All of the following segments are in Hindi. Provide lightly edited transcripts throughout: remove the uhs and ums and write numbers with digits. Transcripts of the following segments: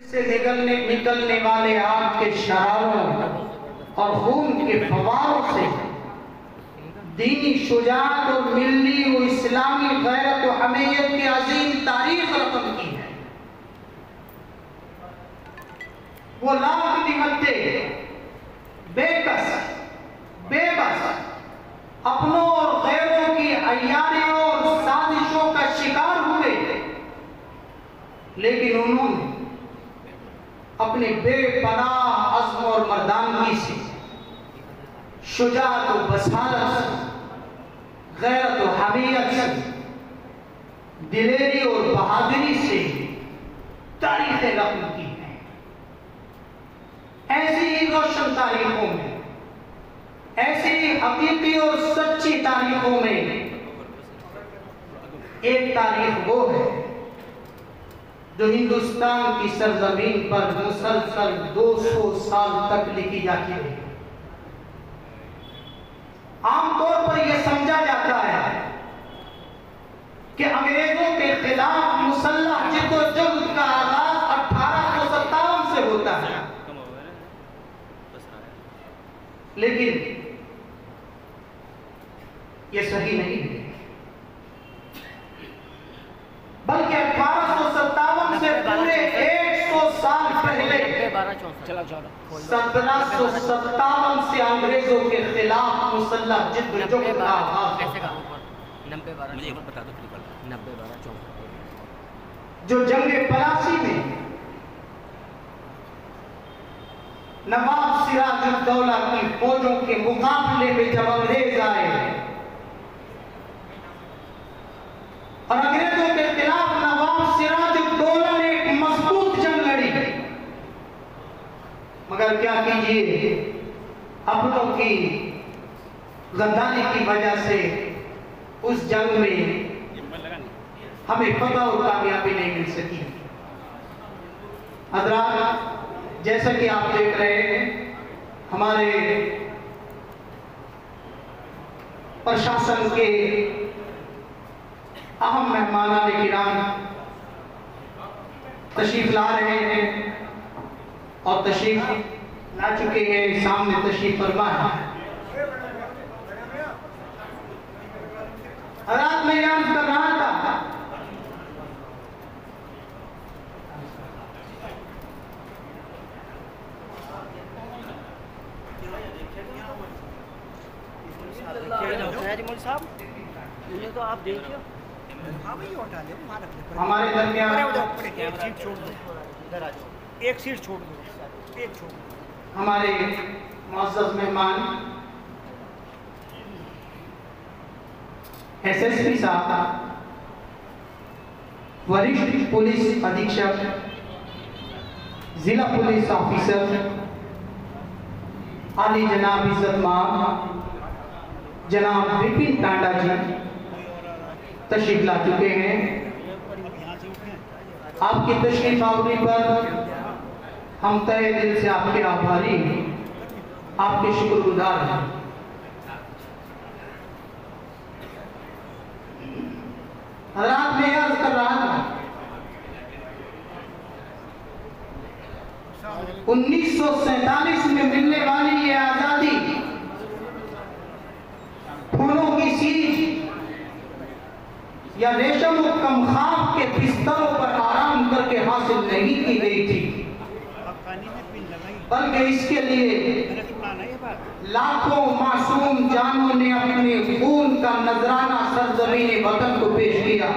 से निकलने वाले आग के शरारों और खून के फवारों से दीनी शुजाअत और मिल्ली और इस्लामी गैरत और हमीयत की अजीम तारीख रकम की है। वो लाख निहत्ते बेबस अपनों और गैरों की अय्यारियों और साजिशों का शिकार हुए, लेकिन उन्होंने अपने बेपनाह अज़्म और मर्दानगी से, शुजाअत और बसारत से, गैरत और हमीयत से, दिलेरी और बहादुरी से तारीखें रकम की हैं। ऐसी ही रोशन तारीखों में, ऐसी हकीकी और सच्ची तारीखों में एक तारीख वो है जो हिंदुस्तान की सरजमीन पर मुसलसल 200 साल तक लिखी जाती है। आमतौर पर यह समझा जाता है कि अंग्रेजों के खिलाफ मुसल्लह जिद्दोजहद का आगाज 1857 से होता है, लेकिन यह सही नहीं है, बल्कि 1857 से पूरे 100 साल पहले 1757 से अंग्रेजों के खिलाफ मुसल्लह जिद्दोजहद का आगाज जो जंगे पलासी में नवाब सिराजुद्दौला की फौजों के मुकाबले में जब अंग्रेज आए और अंग्रेजों के खिलाफ नवाब सिराजुद्दौला ने एक मजबूत जंग लड़ी, मगर क्या कीजिए, अपनों की गद्दारी की वजह से उस जंग में हमें फतह और कामयाबी नहीं मिल सकी। हज़रात, जैसा कि आप देख रहे हैं, हमारे प्रशासन के अहम मेहमान-ए-किराम तशरीफ ला रहे हैं और तशरीफ ला चुके हैं, सामने तशरीफ फरमा है। रात में याद कर रहा था साहब, ये तो आप देखिए, हमारे दरमियान एक सीट छोड़ दो, एक छोड़ दो। हमारे मुअज़्ज़ज़ मेहमान एसएसपी साहब, वरिष्ठ पुलिस अधीक्षक, जिला पुलिस ऑफिसर आली जनाब इज़्ज़त-माब जनाब विपिन टांडा जी तशरीफ ला चुके हैं। आपकी तशरीफ आवरी पर हम तहे दिल से आपके आभारी हैं, आपके शुक्रगुजार हैं। रात में अर्ज कर रहा था, 1947 में मिलने वाली ये आजादी फूलों की सीज या रेशम और कमखाब के बिस्तरों पर आराम करके हासिल नहीं की गई थी, बल्कि इसके लिए लाखों मासूम जानों ने अपने खून का नजराना सरजमीने वतन को पेश किया।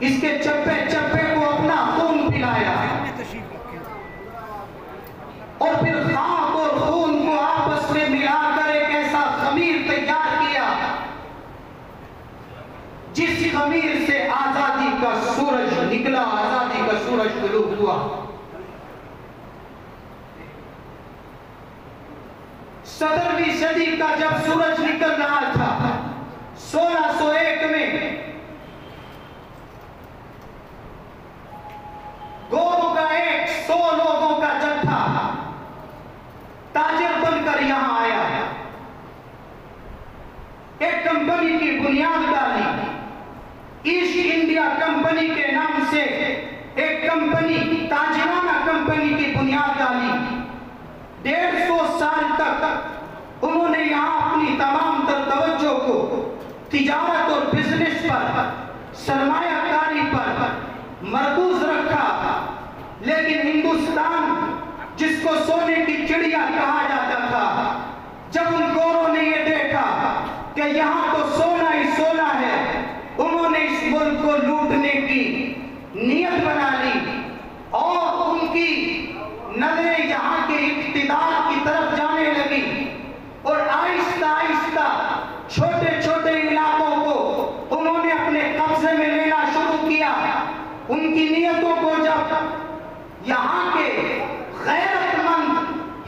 इसके चप्पे चप्पे को अपना खून पिलाया और फिर खाक और खून को आपस में मिलाकर एक ऐसा खमीर तैयार किया जिस खमीर से आजादी का सूरज निकला, आजादी का सूरज तुलू हुआ। सत्रहवीं सदी का जब सूरज निकल रहा था, 1601 में गोरों का 100 लोगों का जत्था ताजिर बनकर यहां आया, एक कंपनी की बुनियाद डाली। ईस्ट इंडिया कंपनी के नाम से एक 150 साल तक उन्होंने यहाँ अपनी तमाम तवज्जो को तिजारत और बिजनेस पर, सरमायाकारी पर मरकूज रखा। लेकिन हिंदुस्तान, जिसको सोने की चिड़िया कहा जाता था, जब उन गोरों ने ये देखा कि यहाँ तो सोना ही सोना है, उन्होंने इस मुल्क को लूटने की नियत बना ली और उनकी नजरें यहाँ के इक्तिदार की तरफ जाने लगी और आहिस्ता आहिस्ता छोटे छोटे इलाकों को उन्होंने अपने कब्जे में लेना शुरू किया। उनकी नियतों को जब यहाँ के गैरतमंद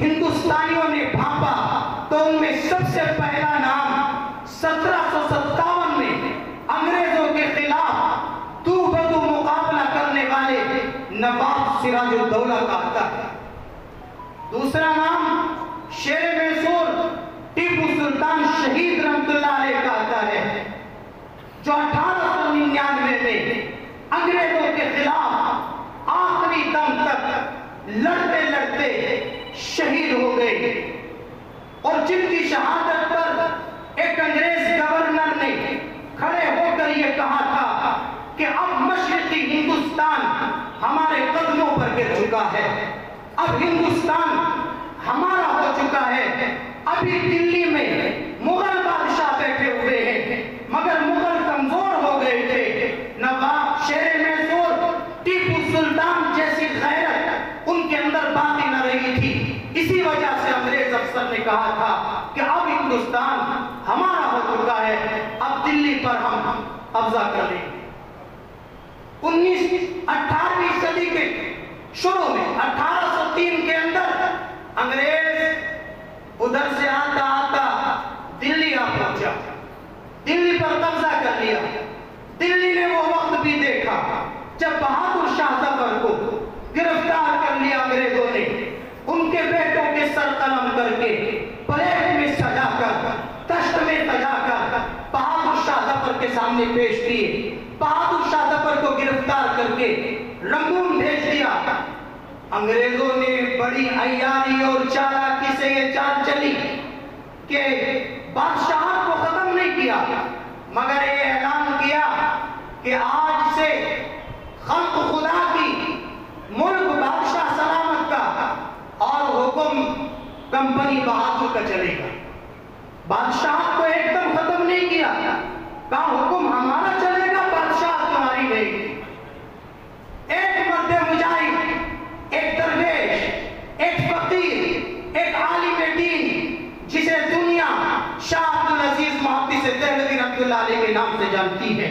हिंदुस्तानियों ने भांपा तो उनमें सबसे पहला नाम 1757 में अंग्रेजों के खिलाफ तू बदू मुकाबला करने वाले नवाब सिराजुद्दौला का आता है। दूसरा नाम शेर मैसूर टीपू सुल्तान शहीद रहमतुल्लाह अलैह का आता है, जो 1899 में अंग्रेजों के खिलाफ आखिरी दम तक लड़ते लड़ते शहीद हो गए और जिनकी शहादत पर एक अंग्रेज गवर्नर ने खड़े होकर यह कहा था कि अब मशरिकी हिंदुस्तान हमारे कदमों पर गिर चुका है, अब हिंदुस्तान हमारा हो चुका है। अभी दिल्ली में मुगल बादशाह बैठे हुए हैं, मगर मुगल कमजोर हो गए थे। नवाब शेर मैसूर टीपू सुल्तान जैसी गैरत उनके अंदर बाकी न रही थी। इसी वजह से अंग्रेज अफसर ने कहा था कि अब हिंदुस्तान हमारा हो चुका है, अब दिल्ली पर हम कब्जा कर लेंगे। 18वीं सदी के शुरू में 1803 के अंदर अंग्रेज उधर से आता आता दिल्ली आ पहुंचा, दिल्ली पर कब्जा कर लिया। दिल्ली ने वो वक्त भी देखा जब बहादुर शाह जफर को गिरफ्तार कर लिया अंग्रेजों ने, उनके बेटों के सर कलम करके प्लेट में सजाकर, तख्त में सजाकर बहादुर शाह जफर के सामने पेश किए। बहादुर शाह जफर को गिरफ्तार करके रंगून भेज दिया। अंग्रेजों ने बड़ी अय्यारी और चालाकी से ये चाल चली कि बादशाह को खत्म नहीं किया, मगर ये ऐलान किया कि आज से खल्क खुदा की, मुल्क बादशाह सलामत का और हुक्म कंपनी बहादुर का चलेगा। बादशाह को एकदम खत्म नहीं किया, कहा हुक्म हमारा चलेगा, बादशाह तुम्हारी रहेगी। एक मध्य मुजाहिद, एक दरवेश, एक फकीर, एक आलिम दीन जिसे दुनिया शाह अब्दुल अजीज मुहद्दिस देहलवी रहमतुल्लाह अलैह के नाम से जानती है,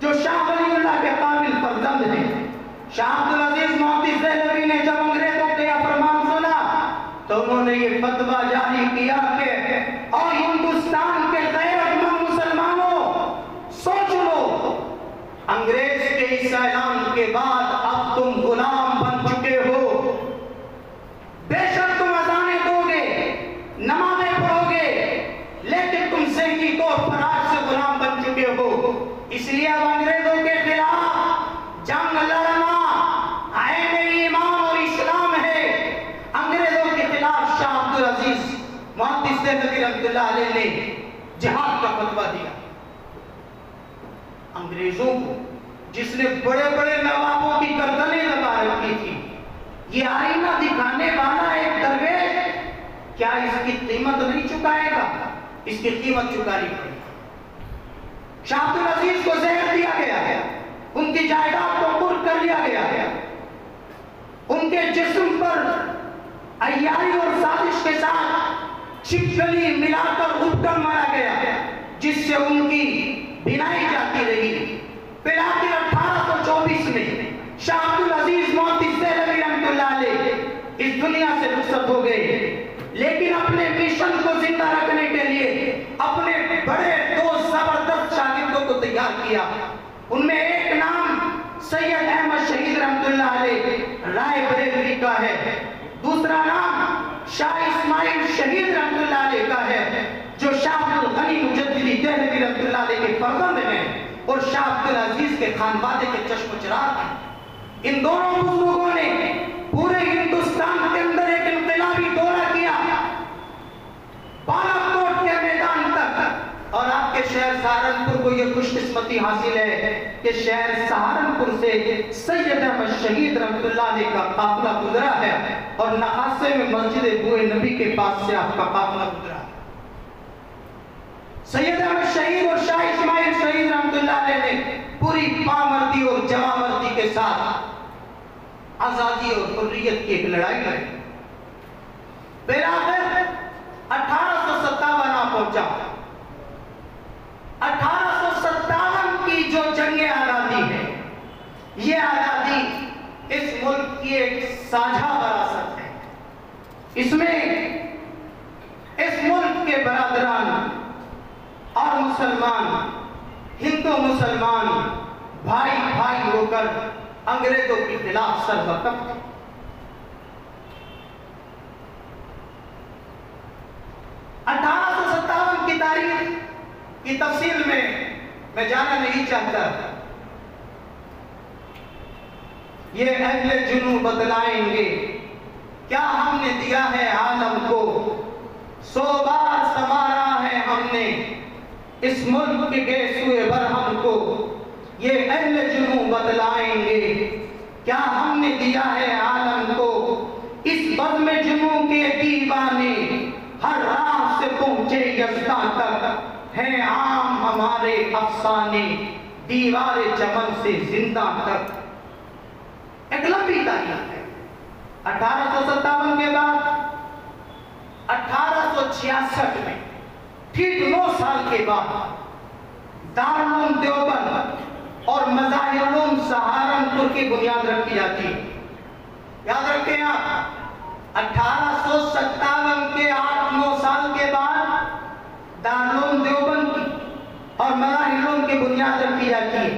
जो शाह वलीउल्लाह के काबिल फर्जंद है। शाह अब्दुल अजीज मुहद्दिस देहलवी ने जब अंग्रेजों के यह फरमान सुना तो उन्होंने ये फतवा जारी किया कि और हिंदुस्तान के गैरतमंद मुसलमानों सोच लो, अंग्रेज के इस ऐलान के बाद अब तुम गुलाम बन चुके हो। बेशक तुम अज़ाने दोगे, नमाज़ें पढ़ोगे, लेकिन तुम ज़हनी तौर पर आज से गुलाम बन चुके हो। इसलिए अब अंग्रेजों के खिलाफ जंग लड़ना आईने ईमान और इस्लाम है। अंग्रेजों के खिलाफ शाह अब्दुल अजीज मुहद्दिस देहलवी रहमतुल्लाह अलैह ने जिहाद का फतवा दिया। अंग्रेजों को, जिसने बड़े बड़े नवाबों की गर्दनें दबा रखी थी, ये आईना दिखाने वाला एक दरवेश क्या इसकी कीमत नहीं चुकाएगा? इसकी कीमत चुकानी पड़ेगी। शाह अब्दुल अजीज को जहर दिया गया है, उनकी जायदाद को कुर्क कर लिया गया है, उनके जिस्म पर अय्यारी और साजिश के साथ छिपकली मिलाकर उपकम मारा गया है, जिससे उनकी बिनाई जाती रही। फिर आखिर 1824 में शाह अब्दुल अजीज मुहद्दिस देहलवी रहमतुल्लाह अलैह इस दुनिया से रुखसत हो गए, लेकिन अपने मिशन को जिंदा रखने के लिए अपने बड़े दो जबरदस्त शागिर्दों को तैयार किया। उनमें एक नाम सैयद अहमद शहीद रहमतुल्लाह अलैह राय बरेलवी का है, दूसरा नाम शाह इस्माइल शहीद रहमतुल्लाह अलैह का है, जो शाह अब्दुल गनी मुजद्दिदी देहलवी रहमतुल्लाह अलैह के फर्जंद हैं और शाह अब्दुल अजीज के खानवादे के चश्मचराग हैं। इन दोनों बुजुर्गों ने पूरे हिंदुस्तान के अंदर एक इनकलाबी दौरा को ये खुशकिस्मती हासिल है कि शहर सहारनपुर से सैयद अहमद शहीद रहमतुल्लाह अलैह का काफिला गुजरा है और नहासे में मस्जिद बूए नबी के पास से आपका काफिला गुजरा है। सैयद अहमद शहीद और शाह इस्माइल शहीद रहमतुल्लाह अलैह ने पूरी पामर्दी और जवामर्दी के साथ आजादी और हुर्रियत की एक लड़ाई लड़ी। फिर 1857 आ पहुंचा। 1857 की जो जंग आजादी है, ये आजादी इस मुल्क की एक साझा विरासत है। इसमें इस मुल्क के बरादरान और मुसलमान, हिंदू मुसलमान भाई भाई होकर अंग्रेजों के खिलाफ सरबकफ थे। 1857 की तारीख की तफसील में मैं जाना नहीं चाहता। ये अहले जुनू बतलाएंगे क्या हमने दिया है आलम को, 100 बार संवारा है हमने इस मुल्क के सुए बरहम को। ये अहले जुनू बतलाएंगे क्या हमने दिया है आलम को, इस बज़्म जुनू के दीवाने हर राह से पहुंचे यज़्दां तक, हैं आम हमारे अफसाने दीवारे चमन से जिंदा तक। एक लंबी तारीख है। 1857 के बाद 1866 में ठीक 9 साल के बाद दारुल उलूम देवबंद और मज़ाहिर उलूम सहारनपुर की बुनियाद रखी जाती है। याद रखें आप, 1857 के 8-9 साल के बाद दारुल उलूम देवबंद की और मज़ाहिर उलूम की बुनियाद रखी जाती है।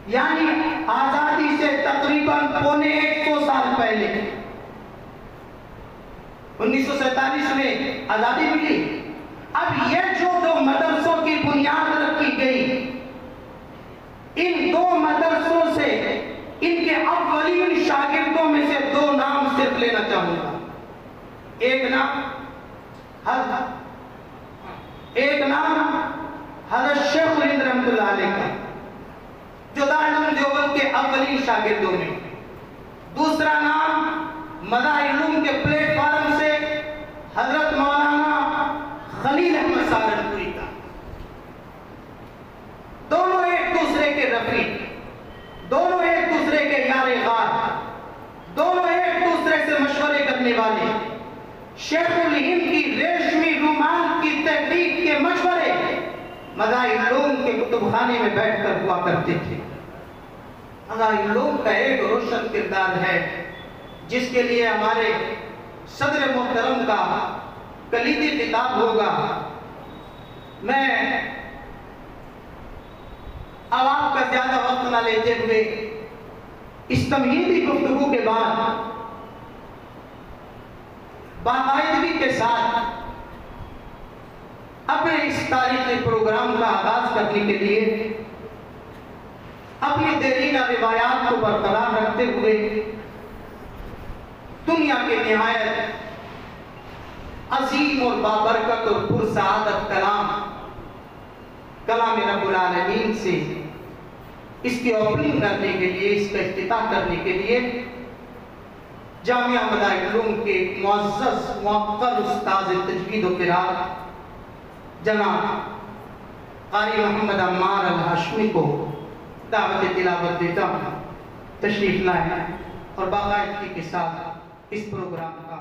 यानी आजादी से तकरीबन पौने 100 साल पहले 1947 में आजादी मिली। अब ये जो 2 मदरसों की बुनियाद रखी गई, इन 2 मदरसों से इनके अव्वलीन शागिर्दों में से 2 नाम सिर्फ लेना चाहूंगा। एक नाम हज़रत शेख हिंद रहमतुल्लाह अलैह का, जो दारुल उलूम देवबंद के अव्वलीन शागिर्दों में। दूसरा नाम मज़ाहिर उलूम के प्लेटफार्म से हजरत मौलाना खलील अहमद सहारनपुरी का। दोनों एक दूसरे के रफीक, दोनों एक दूसरे के यारे गार, दोनों एक दूसरे से मशवरे करने वाले। शेखुल हिंद की रेशमी रुमाल की तहरीक के मशवरे मज़ाहिर उलूम के कुतुबखाने में बैठकर हुआ करते थे। मज़ाहिर उलूम का एक रोशन किरदार है जिसके लिए हमारे सदर मोहतरम का कलीदी खिताब होगा। मैं अब आपका ज्यादा वक्त न लेते हुए इस तमहीदी गुफ्तगू के बाद बाकायदगी के साथ अपने इस तारीखी प्रोग्राम का आगाज करने के लिए अपनी देरीना रिवायात को बरकरार रखते हुए दुनिया के निहायत अजीम और बाबरकत और पुरसादत कलाम रब्बुल आलमीन से इसकी ओपनिंग करने के लिए, इसका इफ्तिताह करने के लिए जामिया मज़ाहिर उलूम के मुअज़्ज़ज़ मुअक्कर उस्ताद तजवीद व क़िराअत जनाब क़ारी मोहम्मद अम्मार अल हाशमी को दावत तिलावत देता हूँ। तशरीफ लाएं और बाकायदगी के साथ इस प्रोग्राम का